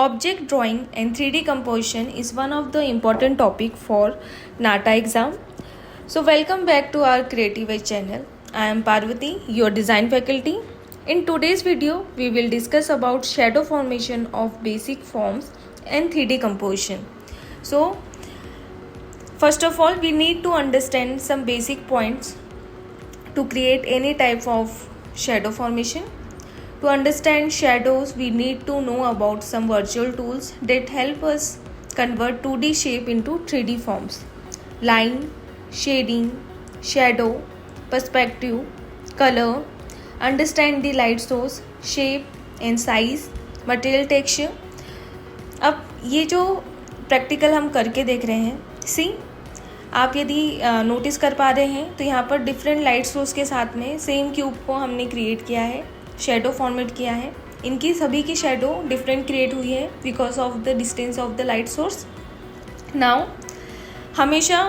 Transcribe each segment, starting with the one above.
Object drawing and 3D composition is one of the important topic for NATA exam. So welcome back to our Creative Edge channel. I am Parvati, your design faculty. In today's video, we will discuss about shadow formation of basic forms and 3D composition. So first of all, we need to understand some basic points to create any type of shadow formation. To understand shadows, we need to know about some virtual tools that help us convert 2D shape into 3D forms. Line, shading, shadow, perspective, color, understand the light source, shape and size, material texture. अब ये जो practical हम करके देख रहे हैं, सी आप यदि नोटिस कर पा रहे हैं तो यहाँ पर डिफरेंट लाइट सोर्स के साथ में सेम क्यूब को हमने क्रिएट किया है, शेडो फॉर्मेट किया है. इनकी सभी की शेडो डिफरेंट क्रिएट हुई है because of the distance of the light source. Now हमेशा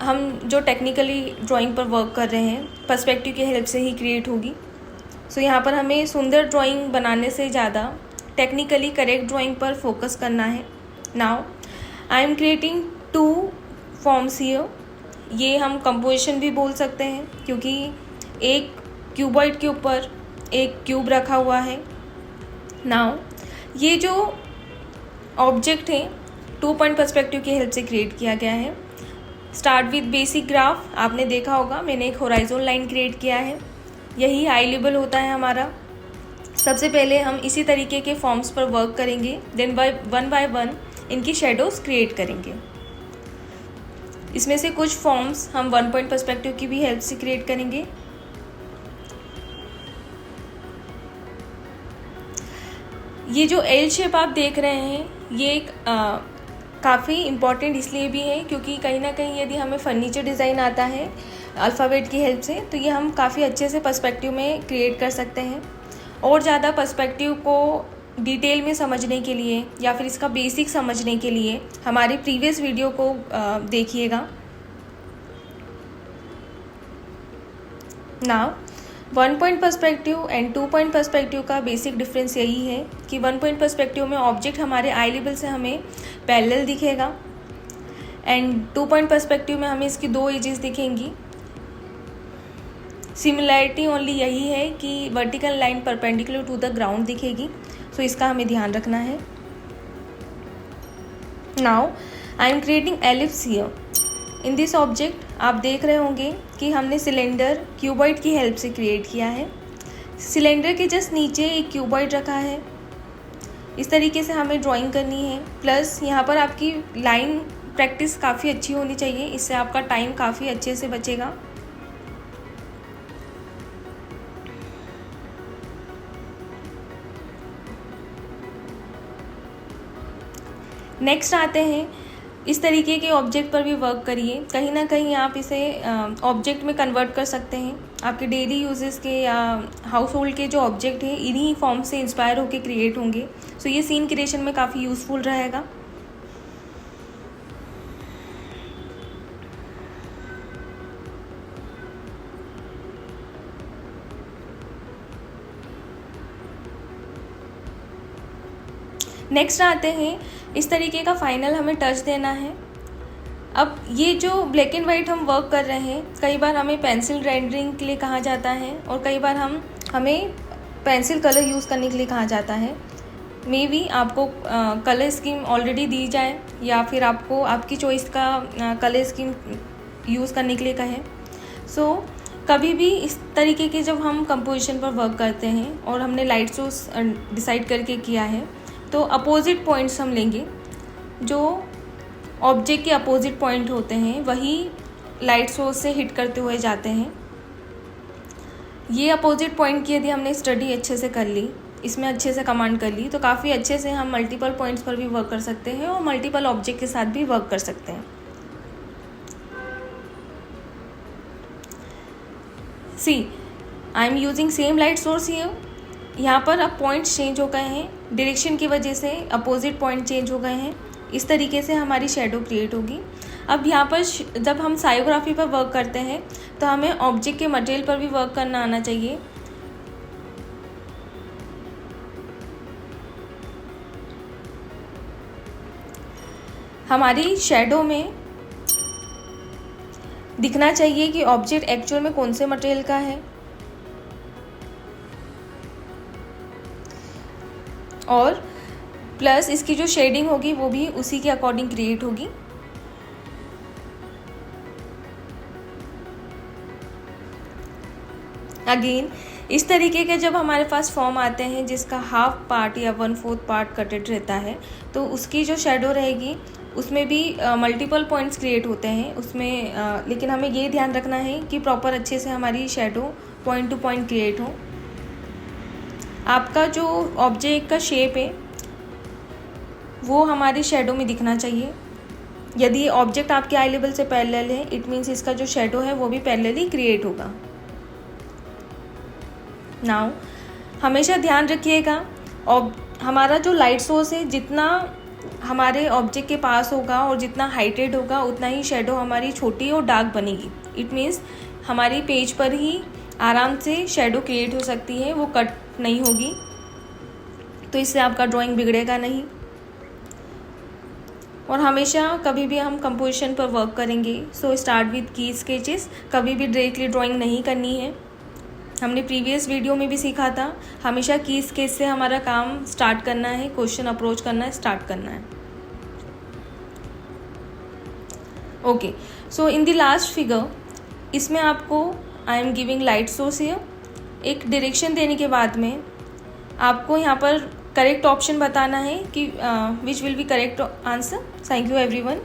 हम जो टेक्निकली ड्राइंग पर वर्क कर रहे हैं पर्सपेक्टिव की हेल्प से ही क्रिएट होगी. सो यहाँ पर हमें सुंदर ड्राइंग बनाने से ज़्यादा टेक्निकली करेक्ट ड्राइंग पर फोकस करना है. Now I am creating 2 forms here. ये हम कंपोजिशन भी बोल सकते हैं क्योंकि एक क्यूबॉइड के ऊपर एक क्यूब रखा हुआ है. नाउ ये जो ऑब्जेक्ट है 2 पॉइंट पर्सपेक्टिव की हेल्प से क्रिएट किया गया है. Start with basic graph. आपने देखा होगा मैंने एक होराइजोन लाइन क्रिएट किया है. यही हाई लेवल होता है हमारा. सबसे पहले हम इसी तरीके के फॉर्म्स पर वर्क करेंगे, देन वन बाय वन इनकी शेडोज क्रिएट करेंगे. इसमें से कुछ फॉर्म्स हम 1 पॉइंट पर्सपेक्टिव की भी हेल्प से क्रिएट करेंगे. ये जो एल शेप आप देख रहे हैं ये एक काफ़ी इम्पॉर्टेंट इसलिए भी है क्योंकि कहीं ना कहीं यदि हमें फर्नीचर डिज़ाइन आता है अल्फ़ाबेट की हेल्प से तो ये हम काफ़ी अच्छे से पर्सपेक्टिव में क्रिएट कर सकते हैं. और ज़्यादा पर्सपेक्टिव को डिटेल में समझने के लिए या फिर इसका बेसिक समझने के लिए हमारे प्रीवियस वीडियो को देखिएगा. Now 1 point perspective and 2 point perspective का बेसिक डिफरेंस यही है कि 1 पॉइंट पर्सपेक्टिव में ऑब्जेक्ट हमारे आई लेवल से हमें पैरेलल दिखेगा एंड 2 पॉइंट पर्सपेक्टिव में हमें इसकी 2 एजेस दिखेंगी. सिमिलैरिटी ओनली यही है कि vertical line perpendicular to the ground दिखेगी. सो इसका हमें ध्यान रखना है. Now I am creating ellipse here. In this object आप देख रहे होंगे कि हमने सिलेंडर क्यूबॉइड की हेल्प से क्रिएट किया है. सिलेंडर के जस्ट नीचे एक क्यूबॉइड रखा है. इस तरीके से हमें ड्राइंग करनी है. प्लस यहाँ पर आपकी लाइन प्रैक्टिस काफ़ी अच्छी होनी चाहिए, इससे आपका टाइम काफ़ी अच्छे से बचेगा. नेक्स्ट आते हैं, इस तरीके के ऑब्जेक्ट पर भी वर्क करिए. कहीं ना कहीं आप इसे ऑब्जेक्ट में कन्वर्ट कर सकते हैं. आपके डेली यूजेस के या हाउस होल्ड के जो ऑब्जेक्ट हैं इन्हीं फॉर्म से इंस्पायर होकर क्रिएट होंगे. सो ये सीन क्रिएशन में काफ़ी यूज़फुल रहेगा. नेक्स्ट आते हैं, इस तरीके का फाइनल हमें टच देना है. अब ये जो ब्लैक एंड वाइट हम वर्क कर रहे हैं कई बार हमें पेंसिल रेंडरिंग के लिए कहा जाता है और कई बार हमें पेंसिल कलर यूज़ करने के लिए कहा जाता है. मे बी आपको कलर स्कीम ऑलरेडी दी जाए या फिर आपको आपकी चॉइस का कलर स्कीम यूज़ करने के लिए कहें. सो कभी भी इस तरीके के जब हम कंपोजिशन पर वर्क करते हैं और हमने लाइट सोर्स डिसाइड करके किया है तो अपोजिट पॉइंट्स हम लेंगे. जो ऑब्जेक्ट के अपोजिट पॉइंट होते हैं वही लाइट सोर्स से हिट करते हुए जाते हैं. ये अपोजिट पॉइंट की यदि हमने स्टडी अच्छे से कर ली, इसमें अच्छे से कमांड कर ली तो काफ़ी अच्छे से हम मल्टीपल पॉइंट्स पर भी वर्क कर सकते हैं और मल्टीपल ऑब्जेक्ट के साथ भी वर्क कर सकते हैं. See I'm using same light source here. यहाँ पर अब पॉइंट्स चेंज हो गए हैं, डायरेक्शन की वजह से अपोजिट पॉइंट चेंज हो गए हैं. इस तरीके से हमारी शेडो क्रिएट होगी. अब यहाँ पर जब हम सायोग्राफी पर वर्क करते हैं तो हमें ऑब्जेक्ट के मटेरियल पर भी वर्क करना आना चाहिए. हमारी शेडो में दिखना चाहिए कि ऑब्जेक्ट एक्चुअल में कौन से मटेरियल का है, और प्लस इसकी जो शेडिंग होगी वो भी उसी के अकॉर्डिंग क्रिएट होगी। अगेन इस तरीके के जब हमारे पास फॉर्म आते हैं जिसका हाफ पार्ट या 1/4 पार्ट कटेड रहता है, तो उसकी जो शेडो रहेगी उसमें भी मल्टीपल पॉइंट्स क्रिएट होते हैं उसमें, लेकिन हमें ये ध्यान रखना है कि प्रॉपर अच्छे से हमारी shadow point two point create हो। आपका जो ऑब्जेक्ट का शेप है वो हमारी शेडो में दिखना चाहिए। यदि ऑब्जेक्ट आपके आई लेवल से पैरेलल है, इट मीन्स इसका जो शेडो है वो भी पैरेलली क्रिएट होगा। नाउ हमेशा ध्यान रखिएगा, हमारा जो लाइट सोर्स है जितना हमारे ऑब्जेक्ट के पास होगा और जितना हाइटेड होगा उतना ही शेडो हमारी छोटी और डार्क बनेगी। इट मीन्स हमारी पेज पर ही आराम से शेडो क्रिएट हो सकती है, वो कट नहीं होगी, तो इससे आपका ड्राइंग बिगड़ेगा नहीं। और हमेशा कभी भी हम कंपोजिशन पर वर्क करेंगे, सो स्टार्ट विद की स्केचेस। कभी भी डायरेक्टली ड्राइंग नहीं करनी है। हमने प्रीवियस वीडियो में भी सीखा था, हमेशा की स्केच से हमारा काम स्टार्ट करना है, क्वेश्चन अप्रोच करना है, स्टार्ट करना है। Okay, so in the last figure इसमें आपको I am giving light source here, एक डायरेक्शन देने के बाद में आपको यहाँ पर करेक्ट ऑप्शन बताना है कि which will be correct answer. Thank you everyone.